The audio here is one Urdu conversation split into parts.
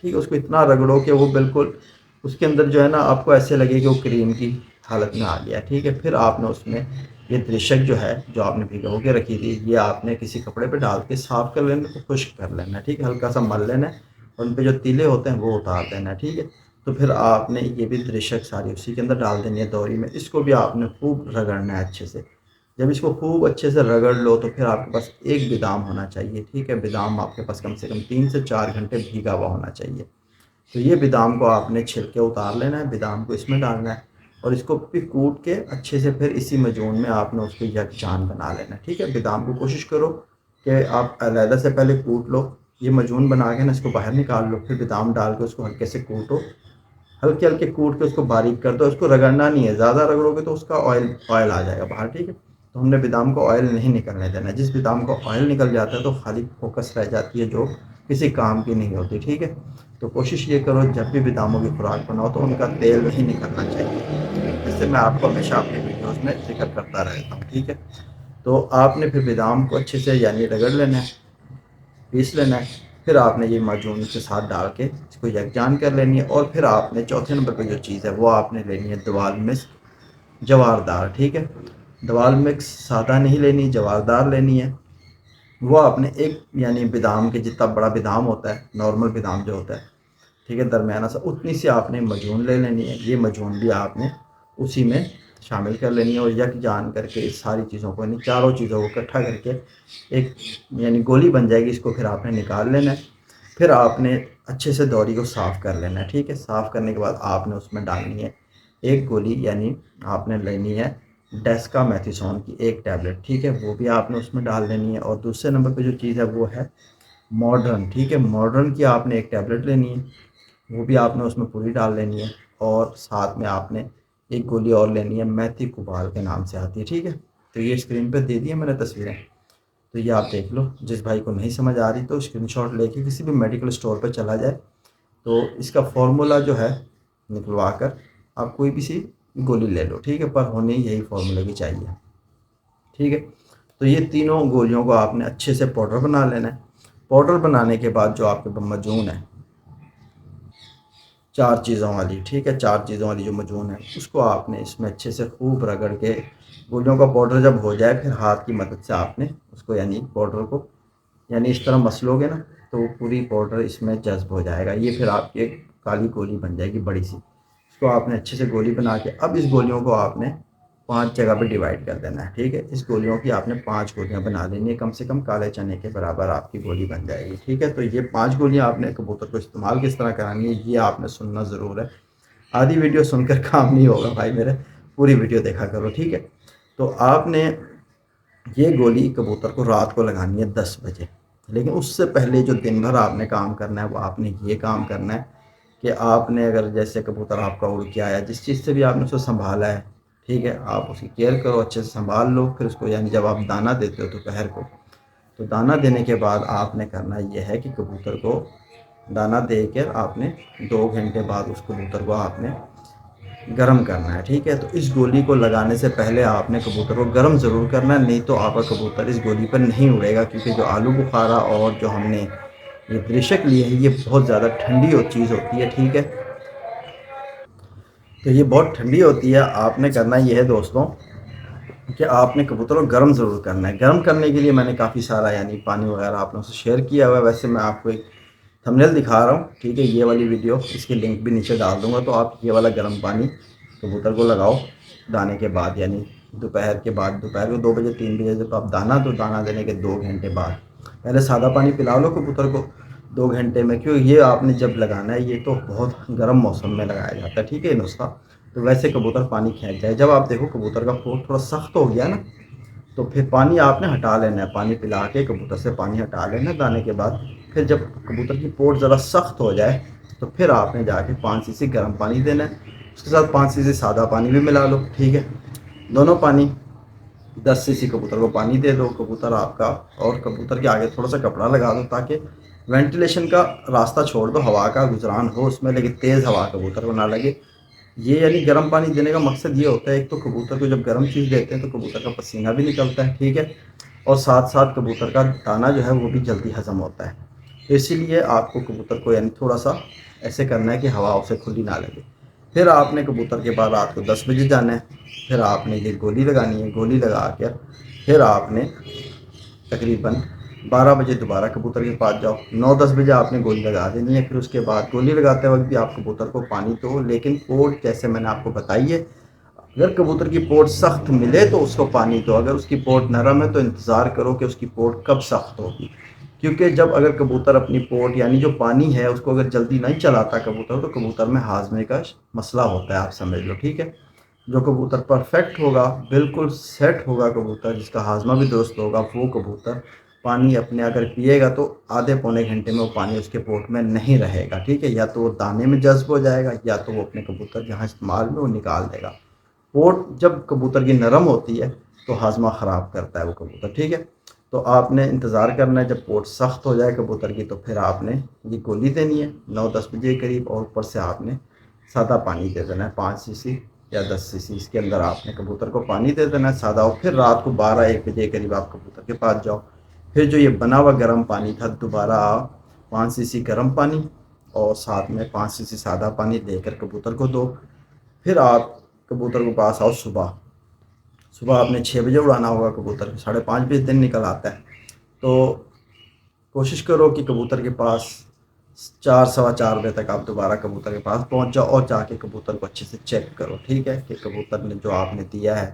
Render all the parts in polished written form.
ٹھیک ہے، اس کو اتنا رگڑو کہ وہ بالکل اس کے اندر جو ہے نا آپ کو ایسے لگے کہ وہ کریم کی حالت میں آ گیا، ٹھیک ہے۔ پھر آپ نے اس میں یہ درشک جو ہے جو آپ نے بھگو کے رکھی تھی، یہ آپ نے کسی کپڑے پہ ڈال کے صاف کر لینا، تو خشک کر لینا، ٹھیک ہے، ہلکا سا مل لینا اور ان پہ جو تیلے ہوتے ہیں وہ اتار دینا، ٹھیک ہے۔ تو پھر آپ نے یہ بھی درشک ساری اسی کے اندر ڈال دینی ہے دوری میں، اس کو بھی آپ نے خوب رگڑنا ہے اچھے سے۔ جب اس کو خوب اچھے سے رگڑ لو تو پھر آپ کے پاس ایک بادام ہونا چاہیے، ٹھیک ہے، بادام آپ کے پاس کم سے کم 3 سے 4 گھنٹے بھیگا ہوا ہونا چاہیے۔ تو یہ بادام کو آپ نے چھلکے اتار لینا ہے، بادام کو اس میں ڈالنا ہے اور اس کو بھی کوٹ کے اچھے سے پھر اسی مجون میں آپ نے اس کو یکجان بنا لینا ہے، ٹھیک ہے۔ بادام کو کوشش کرو کہ آپ علیحدہ سے پہلے کوٹ لو، یہ مجون بنا کے نا اس کو باہر نکال لو، پھر بادام ڈال کے اس کو ہلکے سے کوٹو، ہلکے ہلکے کوٹ کے اس کو باریک کر دو۔ اس کو رگڑنا نہیں ہے، زیادہ رگڑو گے تو اس کا آئل آ جائے گا باہر، ٹھیک ہے۔ تو ہم نے بادام کو آئل نہیں نکلنے دینا، جس بادام کو آئل نکل جاتا ہے تو خالی فوکس رہ جاتی ہے جو کسی کام کی نہیں ہوتی، ٹھیک ہے۔ تو کوشش یہ کرو جب بھی باداموں کی خوراک بناؤ تو ان کا تیل نہیں نکلنا چاہیے، جس سے میں آپ کو ہمیشہ اپنی ویڈیوز میں ذکر کرتا رہتا ہوں، ٹھیک ہے۔ تو آپ نے پھر بادام کو اچھے سے یعنی رگڑ لینا ہے، پیس لینا ہے، پھر آپ نے یہ معجون کے ساتھ ڈال کے اس کو یکجان کر لینی ہے، اور پھر آپ نے چوتھے نمبر پہ جو چیز ہے وہ آپ نے لینی ہے دوال مکس جواردار، ٹھیک ہے۔ دوال مکس سادہ نہیں لینی، جواردار لینی ہے۔ وہ آپ نے ایک یعنی بادام کے جتنا بڑا بادام ہوتا ہے، نارمل بادام جو ہوتا ہے، ٹھیک ہے، درمیانہ سا، اتنی سی آپ نے مجون لے لینی ہے۔ یہ مجون بھی آپ نے اسی میں شامل کر لینی ہے اور یکجان کر کے اس ساری چیزوں کو یعنی چاروں چیزوں کو اکٹھا کر کے ایک یعنی گولی بن جائے گی، اس کو پھر آپ نے نکال لینا ہے۔ پھر آپ نے اچھے سے دوری کو صاف کر لینا ہے، ٹھیک ہے۔ صاف کرنے کے بعد آپ نے اس میں ڈالنی ہے ایک گولی، یعنی آپ نے لینی ہے ڈیسکا میتھیسون کی ایک ٹیبلٹ، ٹھیک ہے، وہ بھی آپ نے اس میں ڈال دینی ہے۔ اور دوسرے نمبر پہ جو چیز ہے وہ ہے ماڈرن، ٹھیک ہے، ماڈرن کی آپ نے ایک ٹیبلٹ لینی ہے، وہ بھی آپ نے اس میں پوری ڈال لینی ہے۔ اور ساتھ میں آپ نے ایک گولی اور لینی ہے میتھی کوبال کے نام سے آتی ہے، ٹھیک ہے۔ تو یہ اسکرین پہ دے دی ہے میں نے تصویریں، تو یہ آپ دیکھ لو۔ جس بھائی کو نہیں سمجھ آ رہی تو اسکرین شاٹ لے کے کسی بھی میڈیکل اسٹور پہ چلا جائے، تو اس کا فارمولا جو ہے نکلوا کر آپ کوئی بھی سی گولی لے لو، ٹھیک ہے، پر ہونی یہی فارمولے کی چاہیے، ٹھیک ہے۔ تو یہ تینوں گولیوں کو آپ نے اچھے سے پاؤڈر بنا لینا ہے۔ پاؤڈر بنانے کے بعد جو آپ کے مجون ہے 4 چیزوں والی، ٹھیک ہے، 4 چیزوں والی جو مجون ہے اس کو آپ نے اس میں اچھے سے خوب رگڑ کے، گولیوں کا پاؤڈر جب ہو جائے پھر ہاتھ کی مدد سے آپ نے اس کو یعنی پاؤڈر کو یعنی اس طرح مسلو گے نا تو پوری پاؤڈر اس میں جذب ہو جائے گا، یہ پھر آپ کی ایک کالی گولی بن جائے گی بڑی سی۔ اس کو آپ نے اچھے سے گولی بنا کے اب اس گولیوں کو آپ نے 5 جگہ پہ ڈیوائڈ کر دینا ہے، ٹھیک ہے۔ اس گولیوں کی آپ نے 5 گولیاں بنا لینی ہے، کم سے کم کالے چنے کے برابر آپ کی گولی بن جائے گی، ٹھیک ہے۔ تو یہ 5 گولیاں آپ نے کبوتر کو استعمال کس طرح کرانی ہے یہ آپ نے سننا ضرور ہے، آدھی ویڈیو سن کر کام نہیں ہوگا بھائی میرے، پوری ویڈیو دیکھا کرو، ٹھیک ہے۔ تو آپ نے یہ گولی کبوتر کو رات کو لگانی ہے 10 بجے، لیکن اس سے پہلے جو دن بھر آپ نے کام کرنا ہے وہ آپ نے یہ کام کرنا ہے کہ آپ نے اگر جیسے کبوتر آپ کا اڑ کے آیا، جس چیز سے بھی آپ نے اس کو سنبھالا ہے، ٹھیک ہے، آپ اس کی کیئر کرو، اچھے سے سنبھال لو۔ پھر اس کو یعنی جب آپ دانہ دیتے ہو دوپہر کو، تو دانہ دینے کے بعد آپ نے کرنا یہ ہے کہ کبوتر کو دانہ دے کر آپ نے 2 گھنٹے بعد اس کبوتر کو آپ نے گرم کرنا ہے، ٹھیک ہے۔ تو اس گولی کو لگانے سے پہلے آپ نے کبوتر کو گرم ضرور کرنا ہے، نہیں تو آپ کا کبوتر اس گولی پر نہیں اڑے گا، کیونکہ جو آلو بخارا اور جو ہم نے یہ درشک لی ہے یہ بہت زیادہ ٹھنڈی چیز ہوتی ہے، ٹھیک ہے۔ تو یہ بہت ٹھنڈی ہوتی ہے، آپ نے کرنا یہ ہے دوستوں کہ آپ نے کبوتر کو گرم ضرور کرنا ہے۔ گرم کرنے کے لیے میں نے کافی سارا یعنی پانی وغیرہ آپ نے اسے شیئر کیا ہوا ہے، ویسے میں آپ کو ایک تھمبنیل دکھا رہا ہوں، ٹھیک ہے، یہ والی ویڈیو اس کی لنک بھی نیچے ڈال دوں گا، تو آپ یہ والا گرم پانی کبوتر کو لگاؤ دانے کے بعد، یعنی دوپہر کے بعد، دوپہر کو 2 بجے 3 بجے جب آپ تو دانہ دینے کے 2 گھنٹے بعد پہلے سادہ پانی پلا لو کبوتر کو 2 گھنٹے میں، کیوں یہ آپ نے جب لگانا ہے یہ تو بہت گرم موسم میں لگایا جاتا ہے، ٹھیک ہے، یہ نسخہ۔ تو ویسے کبوتر پانی کھینچ جائے، جب آپ دیکھو کبوتر کا پھوٹ تھوڑا سخت ہو گیا نا تو پھر پانی آپ نے ہٹا لینا ہے، پانی پلا کے کبوتر سے پانی ہٹا لینا دانے کے بعد۔ پھر جب کبوتر کی پوٹ ذرا سخت ہو جائے تو پھر آپ نے جا کے 5 cc گرم پانی دینا ہے، اس کے ساتھ 5 cc سادہ پانی بھی ملا لو، ٹھیک ہے، دونوں پانی 10 cc کبوتر کو پانی دے دو کبوتر آپ کا، اور کبوتر کے آگے تھوڑا سا کپڑا لگا دو تاکہ وینٹیلیشن کا راستہ چھوڑ دو، ہوا کا گزران ہو اس میں، لیکن تیز ہوا کبوتر کو نہ لگے۔ یہ یعنی گرم پانی دینے کا مقصد یہ ہوتا ہے ایک تو کبوتر کو جب گرم چیز دیتے ہیں تو کبوتر کا پسینہ بھی نکلتا ہے، ٹھیک ہے، اور ساتھ ساتھ کبوتر کا دانہ جو ہے وہ بھی جلدی ہضم ہوتا ہے۔ تو اسی لیے آپ کو کبوتر کو یعنی تھوڑا سا ایسے کرنا ہے کہ ہوا اسے کھلی نہ لگے۔ پھر آپ نے کبوتر کے بعد رات کو 10 بجے جانا ہے، پھر آپ نے یہ گولی لگانی ہے، گولی لگا کر پھر آپ نے تقریباً 12 بجے دوبارہ کبوتر کے پاس جاؤ، 9-10 بجے آپ نے گولی لگا دینی ہے۔ پھر اس کے بعد گولی لگاتے وقت بھی آپ کبوتر کو پانی دو، لیکن پوٹ جیسے میں نے آپ کو بتائی ہے، اگر کبوتر کی پوٹ سخت ملے تو اس کو پانی دو، اگر اس کی پوٹ نرم ہے تو انتظار کرو کہ اس کی پوٹ کب سخت ہوگی، کیونکہ جب اگر کبوتر اپنی پوٹ یعنی جو پانی ہے اس کو اگر جلدی نہیں چلاتا کبوتر، تو کبوتر میں ہاضمے کا مسئلہ ہوتا ہے، آپ سمجھ لو، ٹھیک ہے۔ جو کبوتر پرفیکٹ ہوگا، بالکل سیٹ ہوگا کبوتر، جس کا ہاضمہ بھی درست ہوگا، وہ کبوتر پانی اپنے اگر پیے گا تو آدھے پونے گھنٹے میں وہ پانی اس کے پوٹ میں نہیں رہے گا، ٹھیک ہے، یا تو وہ دانے میں جذب ہو جائے گا یا تو وہ اپنے کبوتر جہاں استعمال میں وہ نکال دے گا۔ پوٹ جب کبوتر کی نرم ہوتی ہے تو ہاضمہ خراب کرتا ہے وہ کبوتر، ٹھیک ہے۔ تو آپ نے انتظار کرنا ہے، جب پوٹ سخت ہو جائے کبوتر کی تو پھر آپ نے یہ گولی دینی ہے 9-10 بجے کے قریب، اور اوپر سے آپ نے سادہ پانی دے دینا ہے 5 cc یا 10 cc، اس کے اندر آپ نے کبوتر کو پانی دے دینا ہے سادہ، اور پھر رات کو 12-1 بجے کے قریب آپ کبوتر کے پاس جاؤ، پھر جو یہ بنا ہوا گرم پانی تھا دوبارہ آپ 5 cc گرم پانی اور ساتھ میں 5 cc سادہ پانی دے کر کبوتر کو دو۔ پھر آپ کبوتر کے پاس آؤ، صبح آپ نے 6 بجے اڑانا ہوگا کبوتر، 5:30 بجے دن نکل آتا ہے، تو کوشش کرو کہ کبوتر کے پاس 4-4:15 بجے تک آپ دوبارہ کبوتر کے پاس پہنچ جاؤ، اور جا کے کبوتر کو اچھے سے چیک کرو، ٹھیک ہے، کہ کبوتر نے جو آپ نے دیا ہے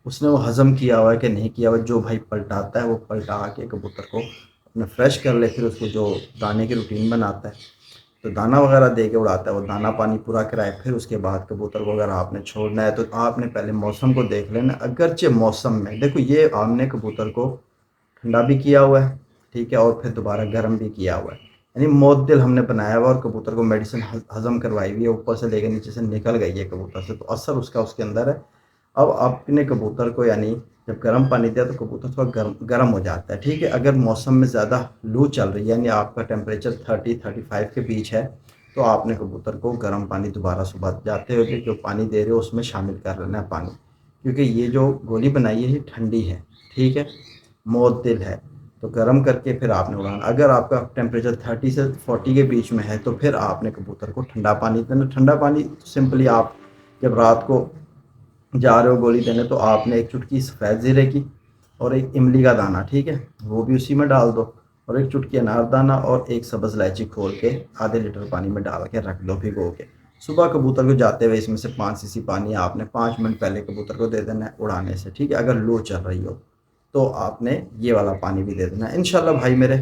اس نے وہ ہضم کیا ہوا ہے کہ نہیں کیا ہوا۔ جو بھائی پلٹاتا ہے وہ پلٹا کے کبوتر کو اپنا فریش کر لے، پھر اس کو جو دانے کی روٹین بناتا ہے تو دانہ وغیرہ دے کے اڑاتا ہے، وہ دانہ پانی پورا کرائے، پھر اس کے بعد کبوتر کو اگر آپ نے چھوڑنا ہے تو آپ نے پہلے موسم کو دیکھ لینا، اگرچہ موسم میں دیکھو یہ ہم نے کبوتر کو ٹھنڈا بھی کیا ہوا ہے، ٹھیک ہے، اور پھر دوبارہ گرم بھی کیا ہوا ہے، یعنی معتدل ہم نے بنایا ہوا، اور کبوتر کو میڈیسن ہضم کروائی ہوئی ہے، اوپر سے لے کے نیچے سے نکل گئی ہے کبوتر سے، تو اثر اس کا اس کے اندر ہے۔ اب آپ نے کبوتر کو یعنی جب گرم پانی دیا تو کبوتر تھوڑا گرم ہو جاتا ہے، ٹھیک ہے، اگر موسم میں زیادہ لو چل رہی ہے یعنی آپ کا ٹیمپریچر 30-35 کے بیچ ہے تو آپ نے کبوتر کو گرم پانی دوبارہ صبح جاتے ہوئے جو پانی دے رہے ہو اس میں شامل کر لینا ہے پانی، کیونکہ یہ جو گولی بنائی ہے یہ ٹھنڈی ہے، ٹھیک ہے، معتدل ہے، تو گرم کر کے پھر آپ نے اڑانا۔ اگر آپ کا ٹیمپریچر 30 سے 40 کے بیچ میں ہے تو پھر آپ نے کبوتر کو ٹھنڈا پانی دینا۔ ٹھنڈا پانی سمپلی آپ جب رات کو جا رہے ہو گولی دینے تو آپ نے ایک چٹکی سفید زیرے کی اور ایک املی کا دانہ، ٹھیک ہے، وہ بھی اسی میں ڈال دو، اور ایک چٹکی انار دانہ اور ایک سبز الائچی کھول کے آدھے لیٹر پانی میں ڈال کے رکھ دو بھگو کے۔ صبح کبوتر کو جاتے ہوئے اس میں سے 5 cc پانی آپ نے 5 منٹ پہلے کبوتر کو دے دینا ہے اڑانے سے، ٹھیک ہے، اگر لو چل رہی ہو تو آپ نے یہ والا پانی بھی دے دینا ہے۔ انشاءاللہ بھائی میرے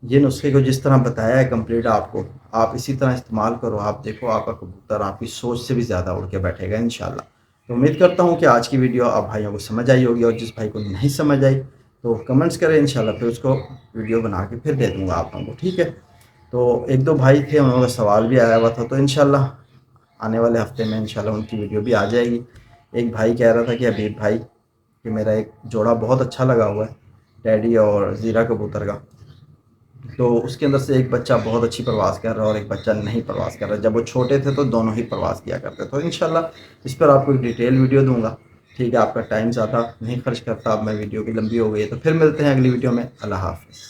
یہ نسخے کو جس طرح بتایا ہے کمپلیٹ آپ کو، آپ اسی طرح استعمال کرو، آپ دیکھو آپ کا کبوتر آپ کی سوچ سے بھی زیادہ اڑ کے بیٹھے گا انشاءاللہ۔ تو امید کرتا ہوں کہ آج کی ویڈیو آپ بھائیوں کو سمجھ آئی ہوگی، اور جس بھائی کو نہیں سمجھ آئی تو کمنٹس کریں انشاءاللہ، پھر اس کو ویڈیو بنا کے پھر دے دوں گا آپ لوگوں کو، ٹھیک ہے۔ تو 1-2 بھائی تھے انہوں کا سوال بھی آیا ہوا تھا، تو انشاءاللہ آنے والے ہفتے میں انشاءاللہ ان کی ویڈیو بھی آ جائے گی۔ ایک بھائی کہہ رہا تھا کہ حبیب بھائی کہ میرا ایک جوڑا بہت اچھا لگا ہوا ہے ٹیڈی اور زیرہ کبوتر کا، تو اس کے اندر سے ایک بچہ بہت اچھی پرواز کر رہا ہے اور ایک بچہ نہیں پرواز کر رہا ہے، جب وہ چھوٹے تھے تو دونوں ہی پرواز کیا کرتے، تو انشاءاللہ اس پر آپ کو ایک ڈیٹیل ویڈیو دوں گا، ٹھیک ہے، آپ کا ٹائم زیادہ نہیں خرچ کرتا، اب میں ویڈیو کی لمبی ہو گئی ہے، تو پھر ملتے ہیں اگلی ویڈیو میں، اللہ حافظ۔